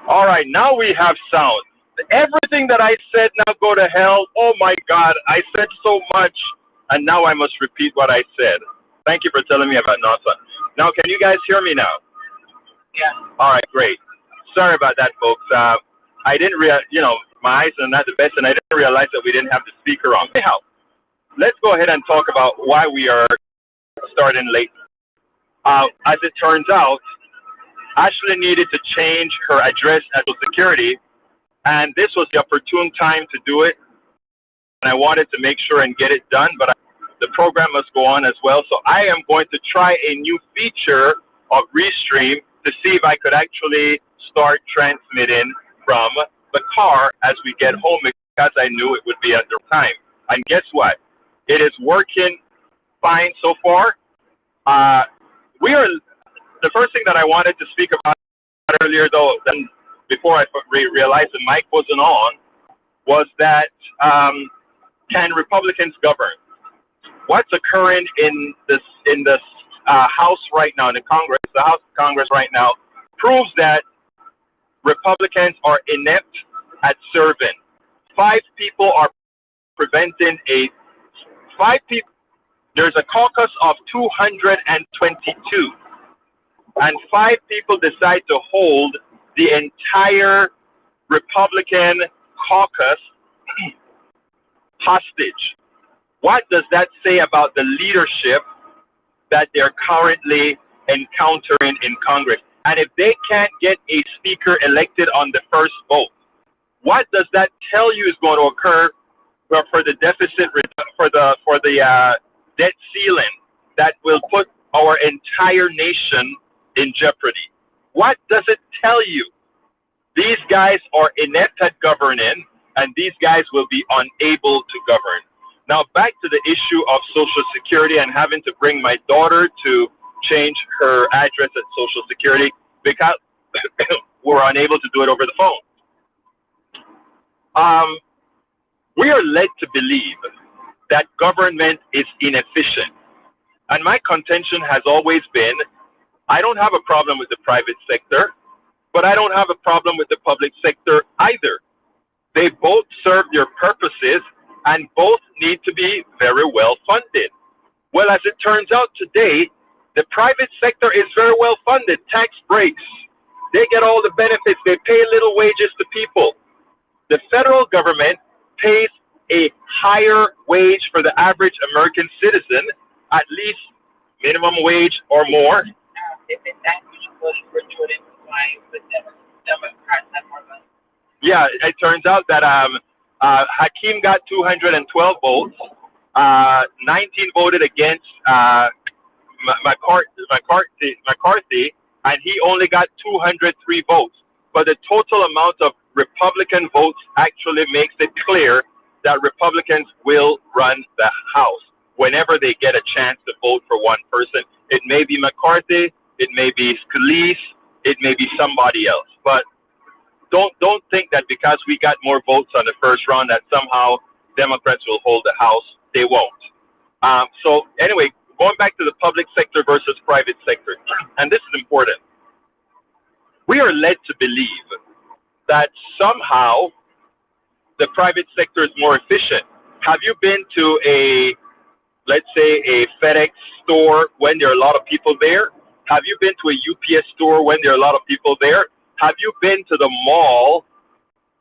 All right, now we have sound. Everything that I said, now go to hell. Oh my God, I said so much, and now I must repeat what I said. Thank you for telling me about nonsense. Now, can you guys hear me now? Yeah. All right, great. Sorry about that, folks. I didn't my eyes are not the best, and I didn't realize that we didn't have the speaker on. Anyhow, let's go ahead and talk about why we are starting late. As it turns out, Ashley needed to change her address at Social Security, and this was the opportune time to do it. And I wanted to make sure and get it done, but the program must go on as well. So I am going to try a new feature of Restream to see if I could actually start transmitting from the car as we get home, because I knew it would be at the time. And guess what? It is working fine so far. The first thing that I wanted to speak about earlier, though, then before I realized the mic wasn't on, was that can Republicans govern? What's occurring in this House right now, in the Congress, the House of Congress right now, proves that Republicans are inept at serving. Five people are preventing there's a caucus of 222, and five people decide to hold the entire Republican caucus hostage. What does that say about the leadership that they're currently encountering in Congress? And if they can't get a speaker elected on the first vote, what does that tell you is going to occur for the deficit, for the debt ceiling that will put our entire nation in jeopardy? What does it tell you? These guys are inept at governing, and these guys will be unable to govern. Now, back to the issue of Social Security and having to bring my daughter to change her address at Social Security because we're unable to do it over the phone. We are led to believe that government is inefficient. And my contention has always been, I don't have a problem with the private sector, but I don't have a problem with the public sector either. They both serve their purposes, and both need to be very well funded. Well, as it turns out today, the private sector is very well funded. Tax breaks. They get all the benefits. They pay little wages to people. The federal government pays a higher wage for the average American citizen, at least minimum wage or more. If it's that equal, we're doing it fine with Democrats have more money. Yeah, it turns out that Hakeem got 212 votes. 19 voted against McCarthy, and he only got 203 votes. But the total amount of Republican votes actually makes it clear that Republicans will run the House whenever they get a chance to vote for one person. It may be McCarthy, it may be Scalise, it may be somebody else. But don't think that because we got more votes on the first round that somehow Democrats will hold the House. They won't. So anyway, going back to the public sector versus private sector, and this is important. We are led to believe that somehow the private sector is more efficient. Have you been to let's say a FedEx store when there are a lot of people there? Have you been to a UPS store when there are a lot of people there? Have you been to the mall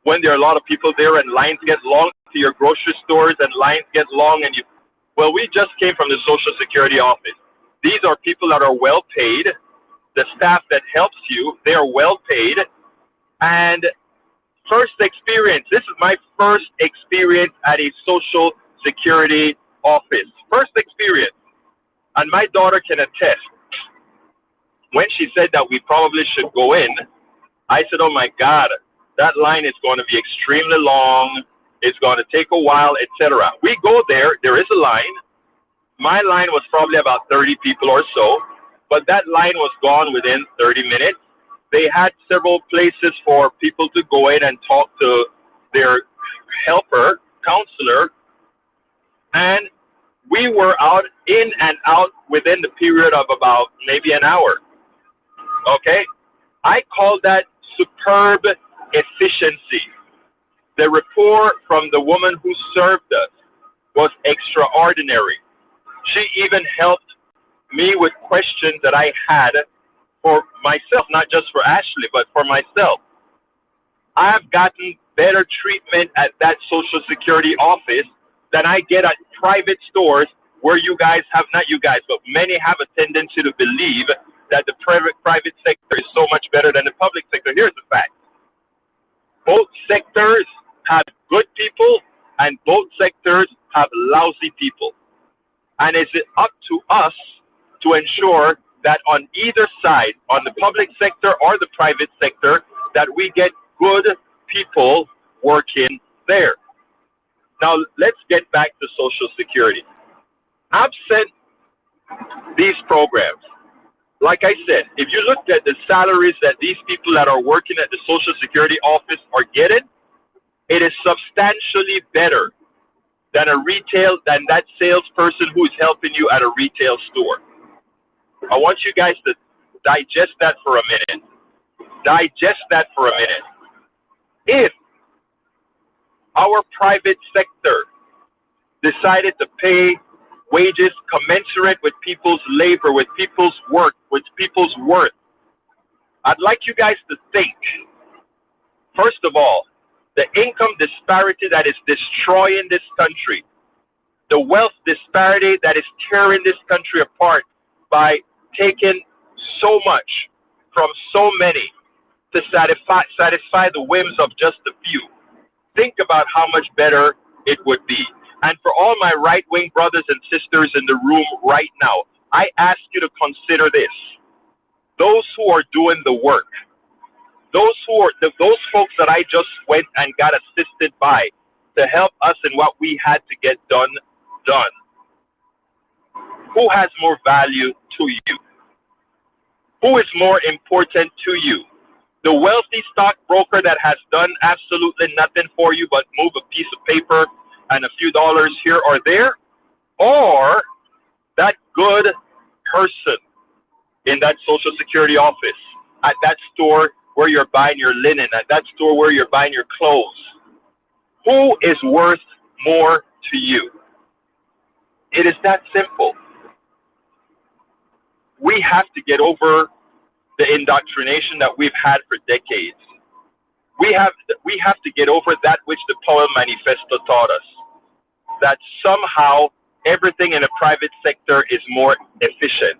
when there are a lot of people there and lines get long, to your grocery stores and lines get long? Well, we just came from the Social Security office. These are people that are well paid. The staff that helps you, they are well paid. And first experience, this is my first experience at a Social Security office. First experience. And my daughter can attest. When she said that we probably should go in, I said, oh my God, that line is going to be extremely long. It's going to take a while, etc. We go there. There is a line. My line was probably about 30 people or so, but that line was gone within 30 minutes. They had several places for people to go in and talk to their helper, counselor, and we were in and out within the period of about maybe an hour. Okay? I call that superb efficiency. The rapport from the woman who served us was extraordinary. She even helped me with questions that I had for myself, not just for Ashley, but for myself. I've gotten better treatment at that Social Security office than I get at private stores where you guys have, not you guys, but many have a tendency to believe that the private sector is so much better than the public sector. Here's the fact. Both sectors have good people and both sectors have lousy people. And is it up to us to ensure that on either side, on the public sector or the private sector, that we get good people working there? Now, let's get back to Social Security. Absent these programs, like I said, if you looked at the salaries that these people that are working at the Social Security office are getting, it is substantially better than than that salesperson who is helping you at a retail store. I want you guys to digest that for a minute. Digest that for a minute. If our private sector decided to pay wages commensurate with people's labor, with people's work, with people's worth, I'd like you guys to think, first of all, the income disparity that is destroying this country, the wealth disparity that is tearing this country apart by taking so much from so many to satisfy the whims of just a few. Think about how much better it would be. And for all my right-wing brothers and sisters in the room right now, I ask you to consider this. Those who are doing the work, those folks that I just went and got assisted by to help us in what we had to get done. Who has more value to you? Who is more important to you? The wealthy stockbroker that has done absolutely nothing for you but move a piece of paper and a few dollars here or there, or that good person in that Social Security office, at that store where you're buying your linen, at that store where you're buying your clothes? Who is worth more to you? It is that simple. We have to get over the indoctrination that we've had for decades. We have to get over that which the Powell Manifesto taught us, that somehow everything in the private sector is more efficient.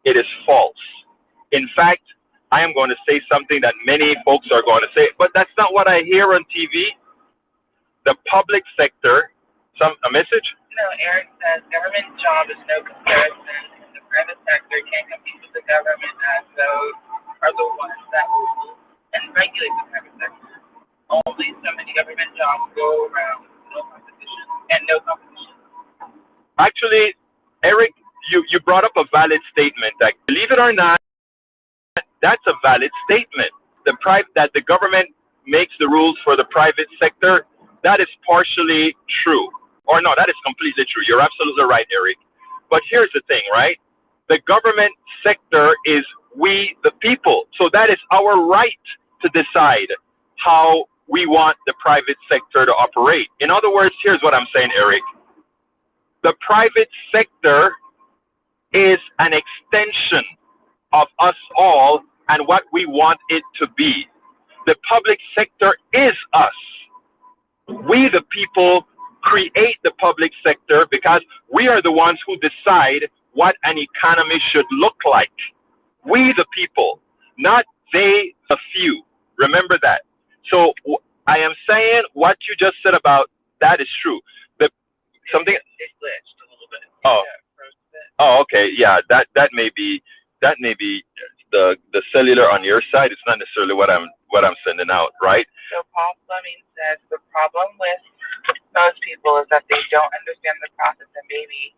It is false. In fact, I am going to say something that many folks are going to say, but that's not what I hear on TV. The public sector, a message? No, Eric says government job is no comparison. The private sector can't compete with the government as those are the ones that rule and regulate the private sector. Only so many government jobs go around, no competition. Actually, Eric, you brought up a valid statement. That, believe it or not, that's a valid statement. That the government makes the rules for the private sector, that is partially true. Or no, that is completely true. You're absolutely right, Eric. But here's the thing, right? The government sector is we, the people. So that is our right to decide how we want the private sector to operate. In other words, here's what I'm saying, Eric. The private sector is an extension of us all and what we want it to be. The public sector is us. We, the people, create the public sector because we are the ones who decide what an economy should look like. We, the people, not they, the few. Remember that. So I am saying what you just said about that is true. Something. It glitched a little bit. Oh. Oh, okay. Yeah, that may be the cellular on your side. It's not necessarily what I'm sending out, right? So Paul Fleming says the problem with most people is that they don't understand the process, and maybe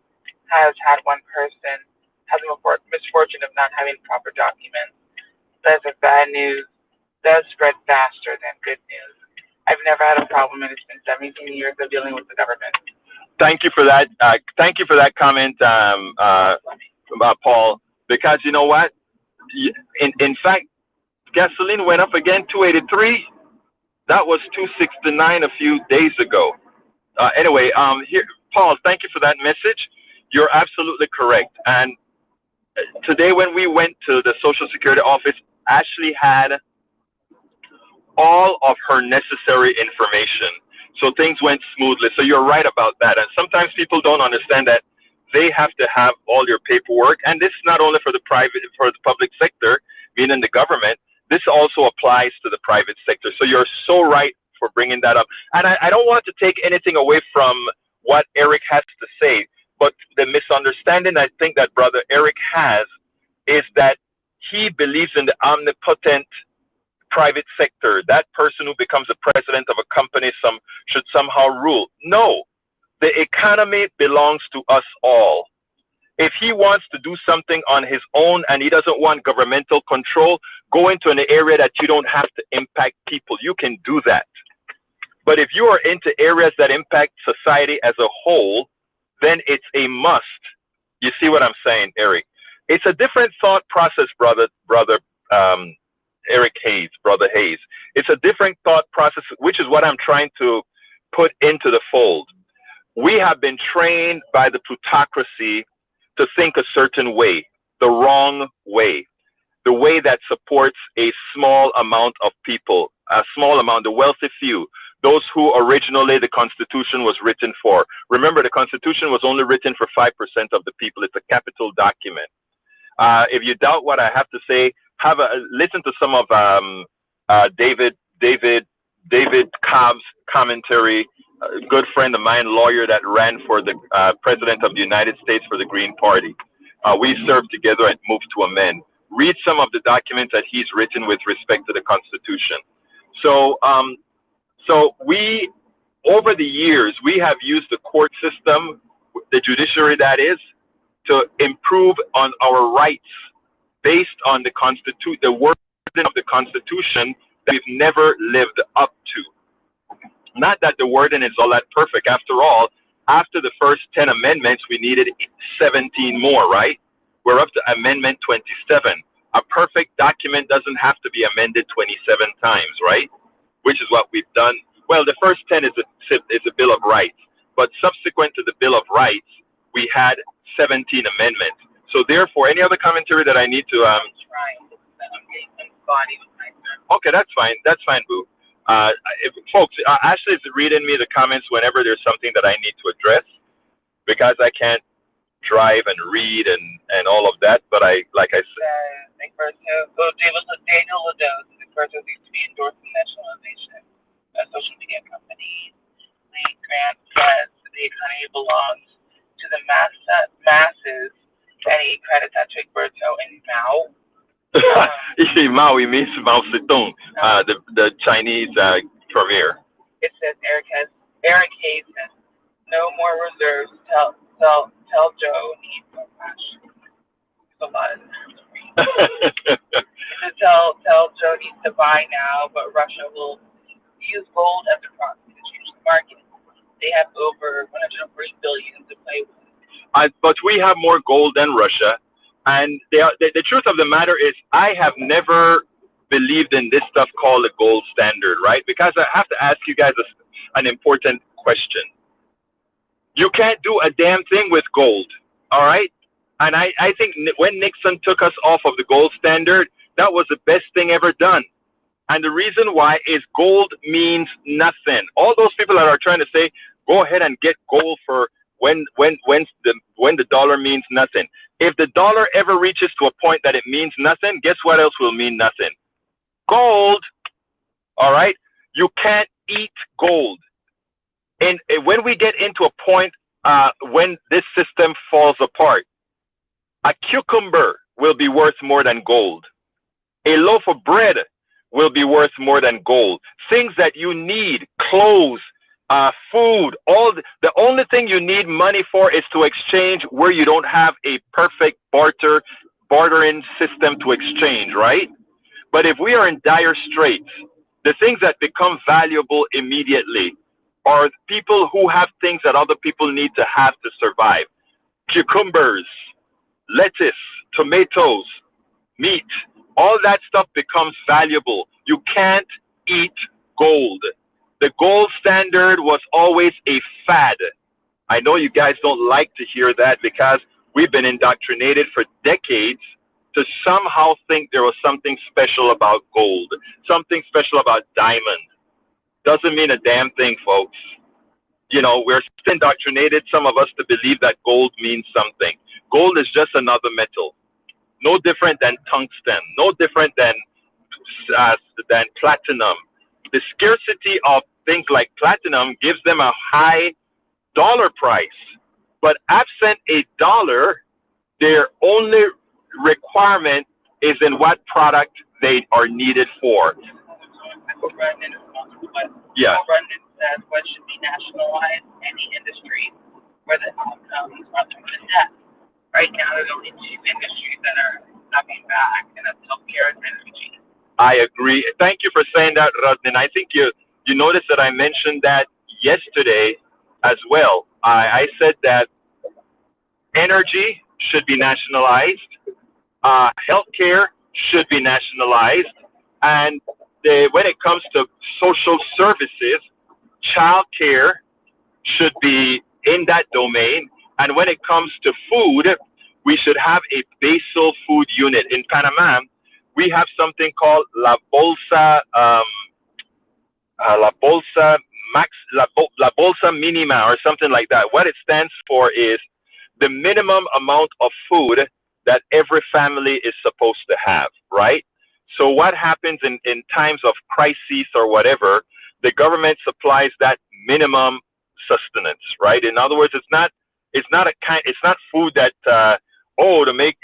has had one person has the misfortune of not having proper documents. Says that bad news does spread faster than good news. I've never had a problem, and it's been 17 years of dealing with the government. Thank you for that. Thank you for that comment, Paul. Because you know what? In fact, gasoline went up again, 283. That was 269 a few days ago. Anyway, here, Paul, thank you for that message. You're absolutely correct. And today, when we went to the Social Security office, Ashley had all of her necessary information. So things went smoothly. So you're right about that. And sometimes people don't understand that they have to have all your paperwork. And this is not only for the for the public sector, meaning the government. This also applies to the private sector. So you're so right for bringing that up. And I don't want to take anything away from what Eric has to say, but the misunderstanding I think that Brother Eric has is that he believes in the omnipotent private sector. That person who becomes the president of a company should somehow rule. No, the economy belongs to us all. If he wants to do something on his own and he doesn't want governmental control, go into an area that you don't have to impact people. You can do that. But if you are into areas that impact society as a whole, then it's a must. You see what I'm saying, Eric? It's a different thought process, brother Eric Hayes, Brother Hayes. It's a different thought process, which is what I'm trying to put into the fold. We have been trained by the plutocracy to think a certain way, the wrong way, the way that supports a small amount of people, a small amount, the wealthy few, those who originally the Constitution was written for. Remember, the Constitution was only written for 5% of the people. It's a capital document. If you doubt what I have to say, listen to some of David Cobb's commentary. A good friend of mine, lawyer that ran for the president of the United States for the Green Party. We served together and moved to amend. Read some of the documents that he's written with respect to the Constitution. So we, over the years, we have used the court system, the judiciary that is, to improve on our rights based on the wording of the Constitution that we've never lived up to. Not that the wording is all that perfect. After all, after the first 10 amendments, we needed 17 more, right? We're up to Amendment 27. A perfect document doesn't have to be amended 27 times, right? Which is what we've done. Well, the first 10 is a Bill of Rights, but subsequent to the Bill of Rights, we had 17 amendments. So therefore, any other commentary that I need to okay, that's fine. That's fine, Boo. Folks, Ashley is reading me the comments whenever there's something that I need to address, because I can't drive and read and all of that. But like I said, Daniel Lados, McPherson seems to be endorsing nationalization of social media companies. Lee Grant says the economy belongs to the masses. And he credits that to Egberto and Mao. Mao, he means Mao Zedong, the Chinese premier. It says Eric Hayes says no more reserves. Tell Joe needs no cash. It's a lot of tell Joe needs to buy now, but Russia will use gold as a proxy to change the market. They have over 140 billion to play with. But we have more gold than Russia. And the truth of the matter is, I have never believed in this stuff called the gold standard, right? Because I have to ask you guys an important question. You can't do a damn thing with gold, all right? And I think when Nixon took us off of the gold standard, that was the best thing ever done. And the reason why is gold means nothing. All those people that are trying to say, go ahead and get gold for when the dollar means nothing. If the dollar ever reaches to a point that it means nothing, guess what else will mean nothing? Gold. All right? You can't eat gold. And when we get into a point when this system falls apart, a cucumber will be worth more than gold. A loaf of bread will be worth more than gold. Things that you need, clothes, food, the only thing you need money for is to exchange where you don't have a perfect bartering system to exchange, right? But if we are in dire straits, the things that become valuable immediately are people who have things that other people need to have to survive. Cucumbers, lettuce, tomatoes, meat, all that stuff becomes valuable. You can't eat gold. The gold standard was always a fad. I know you guys don't like to hear that because we've been indoctrinated for decades to somehow think there was something special about gold, something special about diamond. Doesn't mean a damn thing, folks. You know, we're still indoctrinated, some of us, to believe that gold means something. Gold is just another metal, no different than tungsten, no different than platinum. The scarcity of things like platinum gives them a high dollar price, but absent a dollar, their only requirement is in what product they are needed for. Yeah. Says what should be nationalized, any industry where the outcomes are limited. Right now, there's only two industries that are coming back, and that's healthcare and energy. I agree. Thank you for saying that, Radnin. I think you noticed that I mentioned that yesterday as well. I said that energy should be nationalized, healthcare should be nationalized, and when it comes to social services, childcare should be in that domain. And when it comes to food, we should have a basal food unit. In Panama, we have something called La Bolsa La Bolsa Minima, or something like that. What it stands for is the minimum amount of food that every family is supposed to have, right? So what happens in times of crises or whatever, the government supplies that minimum sustenance, right? In other words, it's not food that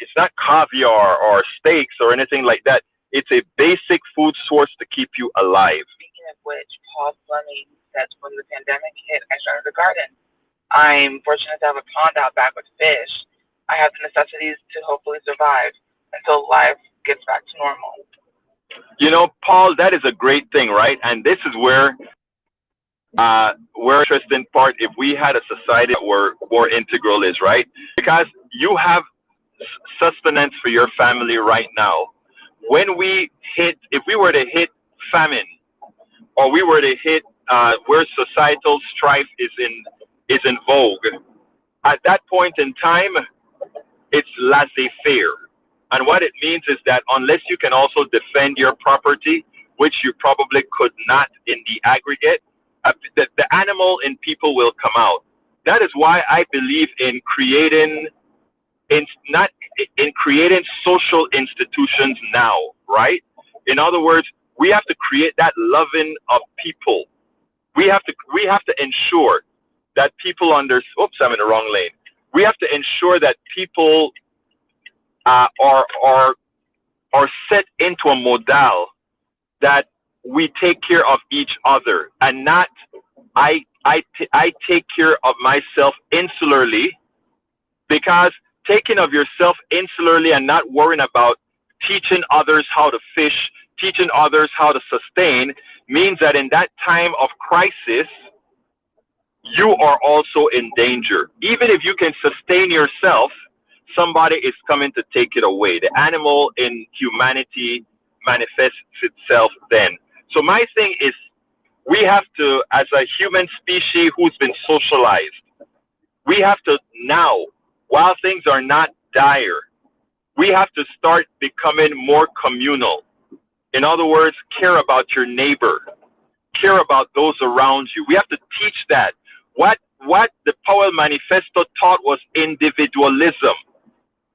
it's not caviar or steaks or anything like that. It's a basic food source to keep you alive. Speaking of which, Paul Fleming said when the pandemic hit, I started a garden. I'm fortunate to have a pond out back with fish. I have the necessities to hopefully survive until life gets back to normal. You know, Paul, that is a great thing, right? And this is where interesting part, if we had a society that were more integral, is right, because you have sustenance for your family right now. If we were to hit famine, or we were to hit where societal strife is in vogue, at that point in time, it's laissez-faire. And what it means is that unless you can also defend your property, which you probably could not in the aggregate, the animal in people will come out. That is why I believe in creating social institutions now, right? In other words, we have to create that loving of people. We have to ensure that people oops, I'm in the wrong lane. We have to ensure that people are set into a model that we take care of each other, and not I take care of myself insularly, because taking of yourself insularly and not worrying about teaching others how to fish, teaching others how to sustain, means that in that time of crisis, you are also in danger. Even if you can sustain yourself, somebody is coming to take it away. The animal in humanity manifests itself then. So my thing is, we have to, as a human species who's been socialized, we have to now, while things are not dire, we have to start becoming more communal. In other words, care about your neighbor, care about those around you. We have to teach that. What the Powell Manifesto taught was individualism.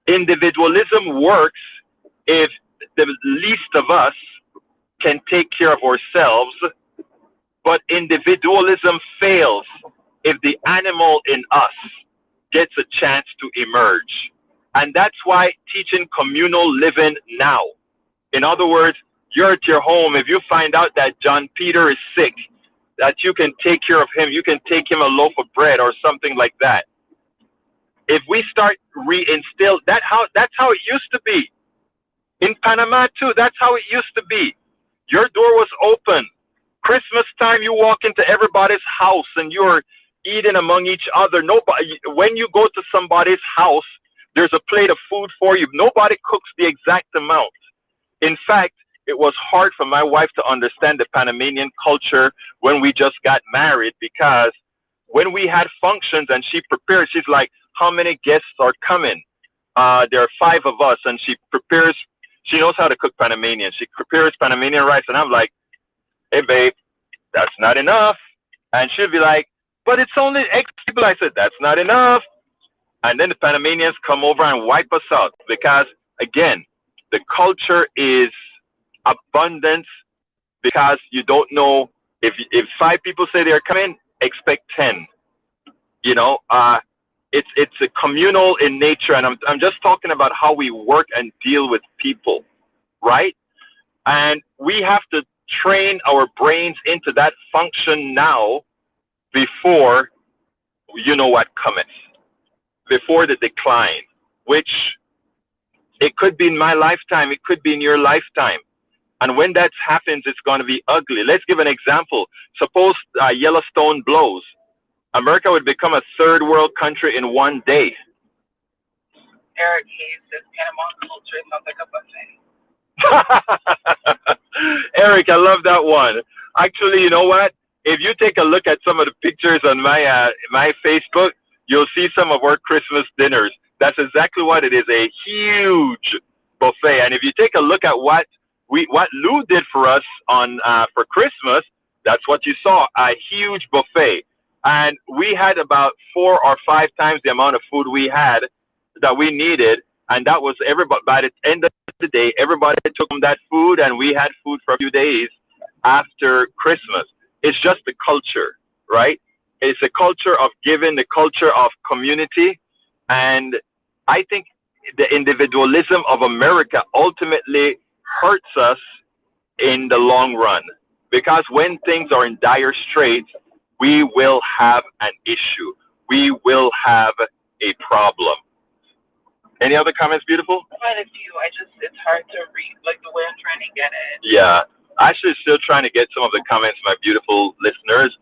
Individualism works if the least of us can take care of ourselves, but individualism fails if the animal in us gets a chance to emerge. And that's why teaching communal living now. In other words, you're at your home. If you find out that John Peter is sick, that you can take care of him, you can take him a loaf of bread or something like that. If we start reinstill that's how it used to be. In Panama too, that's how it used to be. Your door was open. Christmas time, you walk into everybody's house and you're eating among each other. Nobody, when you go to somebody's house, there's a plate of food for you. Nobody cooks the exact amount. In fact, it was hard for my wife to understand the Panamanian culture when we just got married, because when we had functions and she prepared, she's like, how many guests are coming? There are five of us, and she prepares. She knows how to cook Panamanian. She prepares Panamanian rice, and I'm like, hey babe, that's not enough. And she'll be like, but it's only X people. I said, that's not enough. And then the Panamanians come over and wipe us out because, again, the culture is abundance, because you don't know if five people say they're coming, expect 10. You know, it's a communal in nature, and I'm just talking about how we work and deal with people, right? And we have to train our brains into that function now before you know what cometh, before the decline, which it could be in my lifetime, it could be in your lifetime. And when that happens, it's going to be ugly. Let's give an example. Suppose Yellowstone blows. America would become a third world country in one day. Eric Hayes says Panama culture sounds like a buffet. Eric, I love that one. Actually, you know what? If you take a look at some of the pictures on my Facebook, you'll see some of our Christmas dinners. That's exactly what it is, a huge buffet. And if you take a look at what Lou did for us on for Christmas, that's what you saw, a huge buffet. And we had about 4 or 5 times the amount of food we had that we needed, and that was everybody. By the end of the day, everybody took home that food, and we had food for a few days after Christmas. It's just the culture, right? It's a culture of giving, the culture of community, and I think the individualism of America ultimately hurts us in the long run, because when things are in dire straits, we will have an issue. We will have a problem. Any other comments, beautiful? Quite a few. It's hard to read, like the way I'm trying to get it. Yeah, Ashley is still trying to get some of the comments, my beautiful listeners.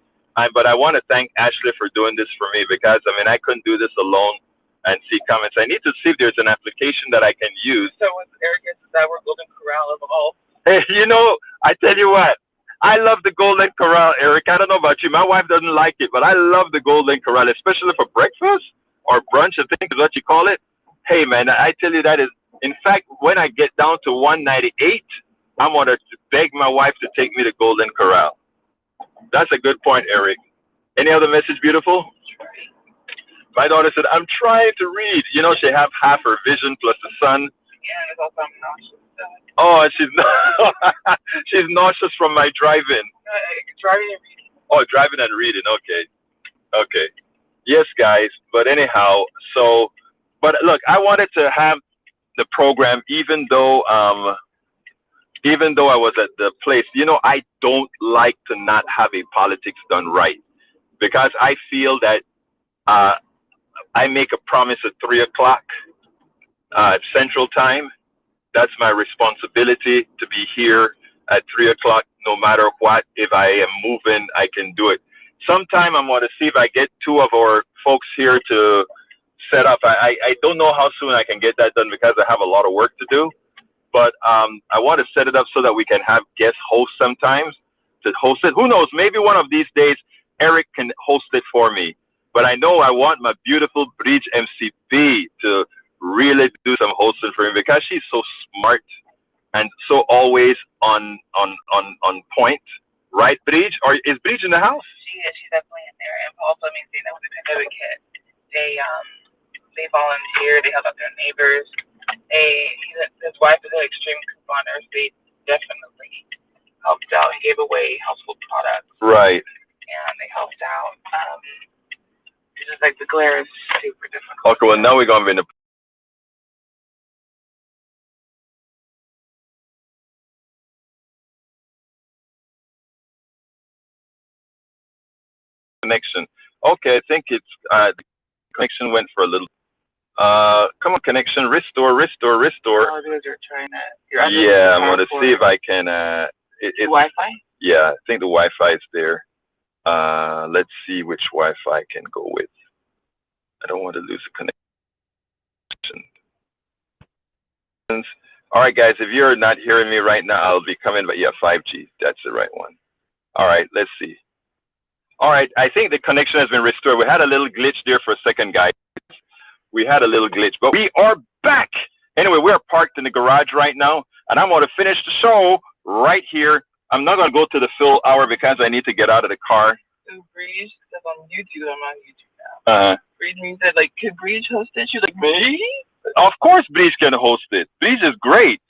But I want to thank Ashley for doing this for me, because, I mean, I couldn't do this alone and see comments. I need to see if there's an application that I can use. So with Eric, is that we're Golden Corral of all? Hey, I tell you what, I love the Golden Corral, Eric. I don't know about you. My wife doesn't like it, but I love the Golden Corral, especially for breakfast or brunch, I think is what you call it. Hey, man, I tell you, that is, in fact, when I get down to 198, I'm going to beg my wife to take me to Golden Corral. That's a good point, Eric. Any other message, beautiful? My daughter said, I'm trying to read. She have half her vision plus the sun. Yeah, it's also I'm nauseous. Oh, she's nauseous from my driving. Driving and reading. Oh, driving and reading. Okay. Okay. Yes, guys. But anyhow, but look, I wanted to have the program, even though I was at the place. I don't like to not have a politics done right, because I feel that I make a promise at 3 o'clock Central Time. That's my responsibility to be here at 3 o'clock, no matter what. If I am moving, I can do it. Sometime I'm going to see if I get two of our folks here to set up. I don't know how soon I can get that done, because I have a lot of work to do. But I want to set it up so that we can have guest hosts sometimes to host it. Who knows? Maybe one of these days, Eric can host it for me. But I know I want my beautiful Bridge MCP to really do some hosting for me, because she's so smart and so always on point. Right, Bridge? Or is Bridge in the house? She's definitely in there. And also, I mean, saying that when the pandemic hit, they volunteered, they helped out their neighbors. His wife is an extreme couponer. They definitely helped out and gave away household products. Right. And they helped out. It's just like the glare is super difficult. Okay, well, now we're going to be in the connection. Okay, I think it's the connection went for a little. Come on, connection, restore. Oh, you're trying to. Yeah, I'm going to see if I can. Wi-Fi? Yeah, I think the Wi-Fi is there. Let's see which Wi-Fi I can go with. I don't want to lose a connection. All right, guys, if you're not hearing me right now, I'll be coming, but yeah, 5G. That's the right one. All right, let's see. All right, I think the connection has been restored. We had a little glitch there for a second, guys. We had a little glitch, but we are back. Anyway, we're parked in the garage right now, and I'm going to finish the show right here. I'm not going to go to the full hour because I need to get out of the car. So Breeze says on YouTube, I'm on YouTube now. Breeze said, like, could Breeze host it? She's like, me? Of course Breeze can host it. Breeze is great.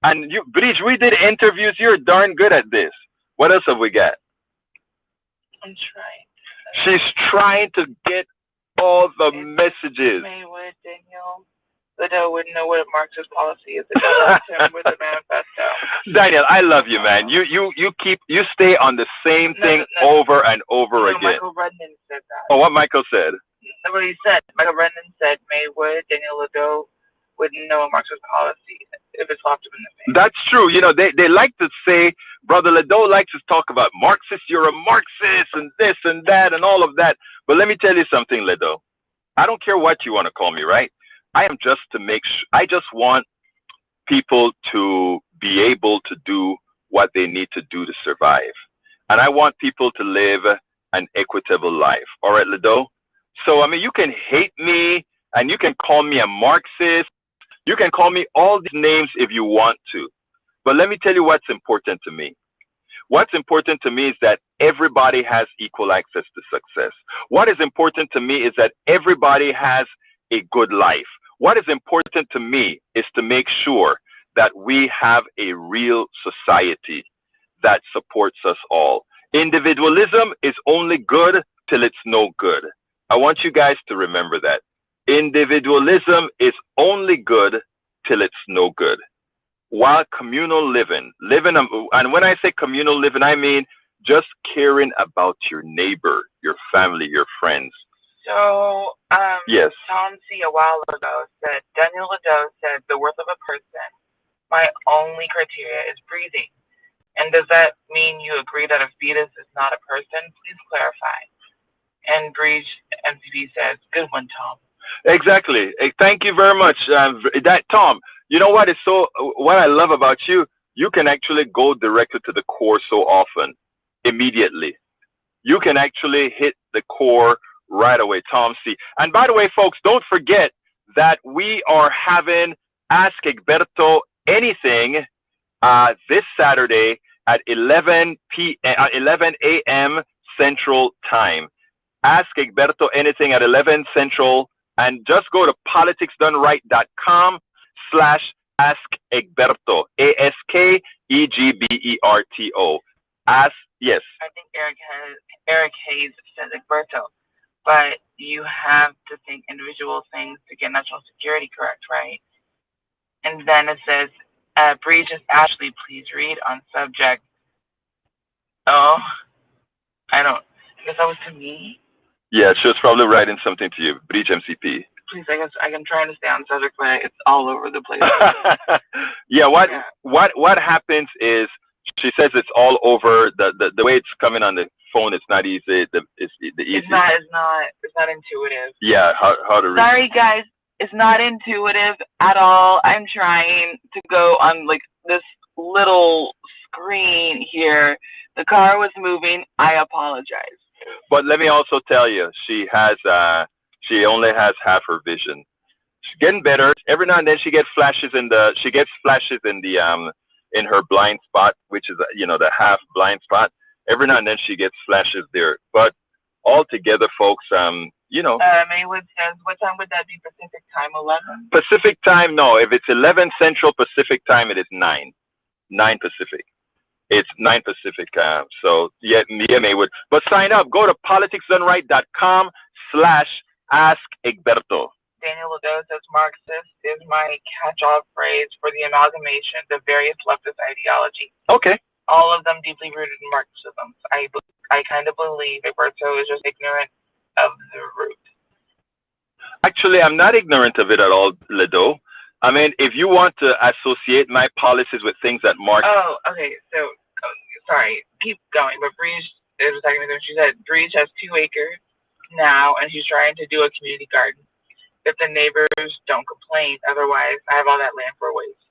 And you, Breeze, we did interviews. You're darn good at this. What else have we got? I'm trying. She's trying to get all the messages. Maywood, Daniel. Lido wouldn't know what a Marxist policy is. It left him with a manifesto. Daniel, I love you, man. You stay on the same thing over and over again. Michael Redman said that. Oh, what Michael said? That's what he said. Michael Redman said Maywood, Daniel Lido wouldn't know a Marxist policy if it slapped him in the face. That's true. You know, they like to say, Brother Lido likes to talk about Marxist, you're a Marxist, and this and that and all of that. But let me tell you something, Lido. I don't care what you want to call me, right? I am just to make sure, I just want people to be able to do what they need to do to survive. And I want people to live an equitable life. All right, Lido? So, I mean, you can hate me and you can call me a Marxist. You can call me all these names if you want to. But let me tell you what's important to me. What's important to me is that everybody has equal access to success. What is important to me is that everybody has a good life. What is important to me is to make sure that we have a real society that supports us all. Individualism is only good till it's no good. I want you guys to remember that. Individualism is only good till it's no good. While communal living, and when I say communal living, I mean just caring about your neighbor, your family, your friends. So, yes. Tom C. a while ago said, Daniel Lido said, the worth of a person, my only criteria is breathing. And does that mean you agree that a fetus is not a person? Please clarify. And Breach MCB says, good one, Tom. Exactly. Thank you very much. Tom, you know what is what I love about you, you can actually go directly to the core so often, immediately. You can actually hit the core right away, Tom C. And by the way, folks, don't forget that we are having Ask Egberto Anything this Saturday at 11 a.m. Central Time. Ask Egberto Anything at 11 Central, and just go to politicsdoneright.com/askegberto. ASKEGBERTO. Ask, yes. I think Eric Hayes says Egberto. But you have to think individual things to get national security correct, right? And then it says, Breaches Ashley, please read on subject. Oh, I guess that was to me? Yeah, she was probably writing something to you. Breach MCP. Please, I guess I'm trying to stay on subject, but it's all over the place. Yeah, what happens is she says it's all over. The way it's coming on the phone, it's not easy. It's the easy. It's not intuitive. Yeah, how to read. Sorry, guys, it's not intuitive at all. I'm trying to go on like this little screen here. The car was moving. I apologize. But let me also tell you, she only has half her vision. She's getting better. Every now and then she gets flashes in the in her blind spot, which is the half blind spot. Every now and then she gets flashes there. But altogether, folks, Maywood says, what time would that be? Pacific time, 11? Pacific time, no. If it's 11 Central Pacific time, it is 9 Pacific. It's 9 Pacific. So yeah, Maywood. But sign up. Go to politicsdoneright.com/askegberto. Daniel Lido says Marxist is my catch-all phrase for the amalgamation of various leftist ideologies. Okay. All of them deeply rooted in Marxism. I kind of believe Egberto is just ignorant of the root. Actually, I'm not ignorant of it at all, Lido. I mean, if you want to associate my policies with things that Marx... Oh, okay. So, sorry. Keep going. But Breach is a second ago. She said Breach has 2 acres now, and she's trying to do a community garden. If the neighbors don't complain, otherwise, I have all that land for waste.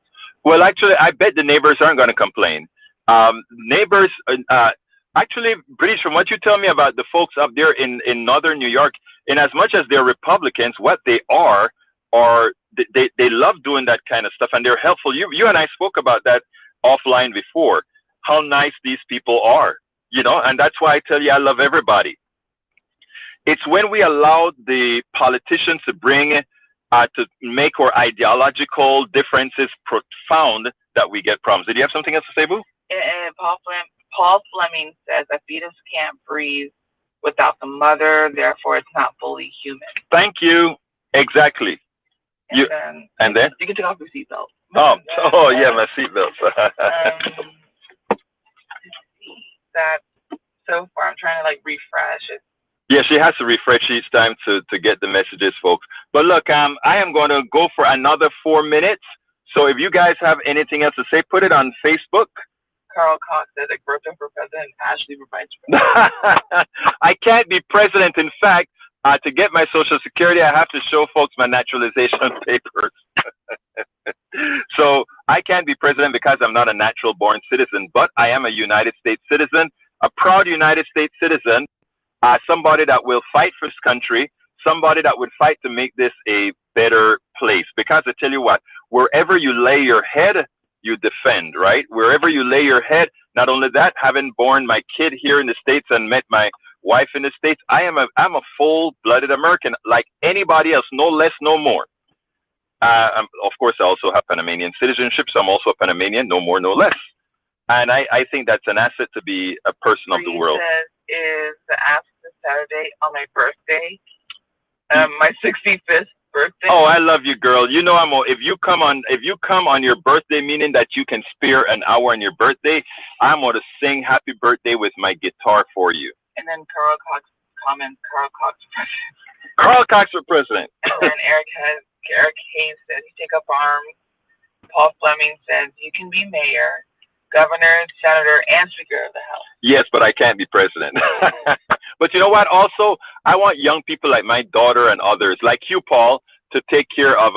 Well, actually, I bet the neighbors aren't going to complain. Neighbors, actually, British, from what you tell me about the folks up there in northern New York, in as much as they're Republicans, what they are they love doing that kind of stuff, and they're helpful. You and I spoke about that offline before, how nice these people are, and that's why I tell you I love everybody. It's when we allow the politicians to make our ideological differences profound that we get problems. Did you have something else to say, Boo? And Paul Fleming says a fetus can't breathe without the mother, therefore it's not fully human. Thank you. Exactly. And then you can take off your seatbelt. Oh yeah, my seatbelt. That so far, I'm trying to refresh it. Yeah, she has to refresh each time to get the messages, folks. But look, I am going to go for another 4 minutes. So if you guys have anything else to say, put it on Facebook. Carl Cox said that birthday for president Ashley provides for I can't be president. In fact, to get my Social Security, I have to show folks my naturalization papers. So I can't be president because I'm not a natural born citizen, but I am a United States citizen, a proud United States citizen, somebody that will fight for this country, somebody that would fight to make this a better place. Because I tell you what, wherever you lay your head, you defend, right? Wherever you lay your head. Not only that, having born my kid here in the States and met my wife in the States, I'm a full-blooded American, like anybody else, no less, no more. Of course, I also have Panamanian citizenship, so I'm also a Panamanian, no more, no less. And I think that's an asset to be a person of the world. Is the ask this Saturday on my birthday, my 65th birthday. Oh, I love you, girl. You know if you come on your birthday, meaning that you can spare an hour on your birthday, I'm gonna sing happy birthday with my guitar for you. And then Carl Cox comments, Carl Cox for president. Carl Cox for president. And then Eric Hayes says you take up arms. Paul Fleming says you can be mayor, governor, senator, and speaker of the House. Yes, but I can't be president. But you know what? Also, I want young people like my daughter and others, like you, Paul, to take care of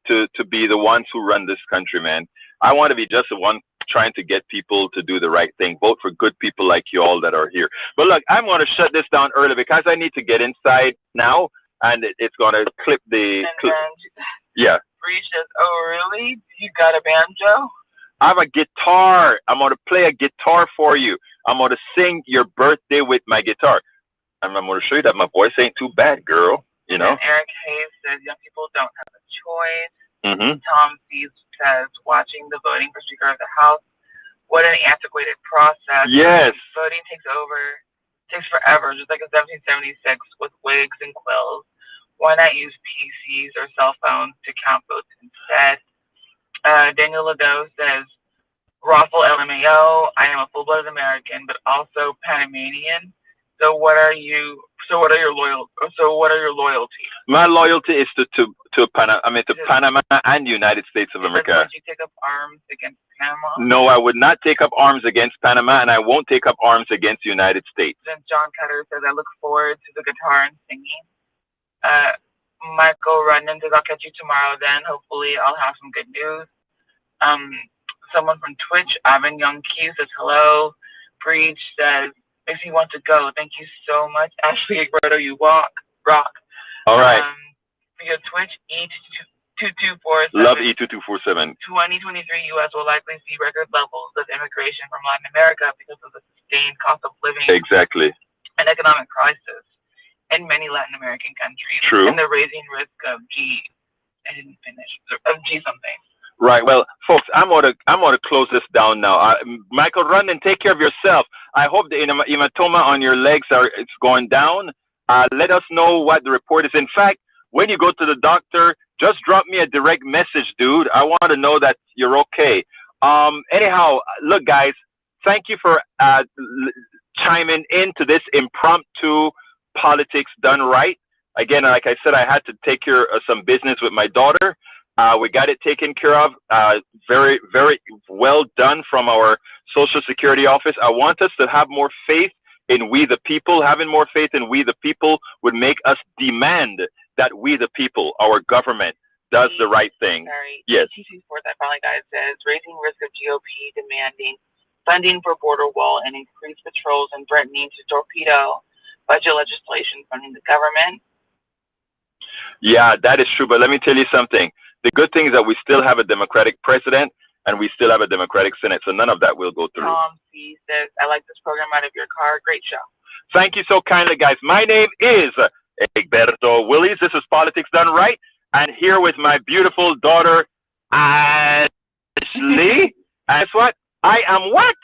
to be the ones who run this country, man. I want to be just the one trying to get people to do the right thing. Vote for good people like you all that are here. But look, I'm going to shut this down early because I need to get inside now, and it's going to clip the. Yeah. Bree says, "Oh, really? You got a banjo?" I have a guitar. I'm going to play a guitar for you. I'm going to sing your birthday with my guitar. And I'm going to show you that my voice ain't too bad, girl. You know? And Eric Hayes says young people don't have a choice. Mm-hmm. Tom Sees says watching the voting for Speaker of the House. What an antiquated process. Yes. Voting takes forever, just like in 1776 with wigs and quills. Why not use PCs or cell phones to count votes instead? Daniel Ledoux says, Raffle LMAO, I am a full-blooded American, but also Panamanian. So what are your loyalties? My loyalty is to Panama and United States of America. Would you take up arms against Panama? No, I would not take up arms against Panama, and I won't take up arms against the United States. Then John Cutter says, I look forward to the guitar and singing. Michael Rudnan says, I'll catch you tomorrow then. Hopefully I'll have some good news. Someone from Twitch, Ivan Young Q says, hello. Breach says, makes me want to go. Thank you so much. Ashley Egberto, you rock. All right. Via Twitch, E2247. Love E2247. 2023 U.S. will likely see record levels of immigration from Latin America because of the sustained cost of living. Exactly. And economic crisis in many Latin American countries. True. And the raising risk of G something. Right. Well, folks, I'm gonna close this down now. Michael, run and take care of yourself. I hope the hematoma on your legs it's going down. Let us know what the report is. In fact, when you go to the doctor, just drop me a direct message, dude. I want to know that you're okay. Anyhow, look, guys, thank you for chiming into this impromptu politics done right. Again, like I said, I had to take care of some business with my daughter. We got it taken care of. Very, very well done from our Social Security office. I want us to have more faith in we the people. Having more faith in we the people would make us demand that we the people, our government, does the right thing. Sorry. Yes. TC Sports, I finally got it, says raising risk of GOP demanding funding for border wall and increased patrols and threatening to torpedo budget legislation funding the government. Yeah, that is true. But let me tell you something. The good thing is that we still have a Democratic president and we still have a Democratic Senate, so none of that will go through. Tom C says, I like this program out of your car. Great show. Thank you so kindly, guys. My name is Egberto Willies. This is Politics Done Right. And here with my beautiful daughter, Ashley. And guess what? I am what?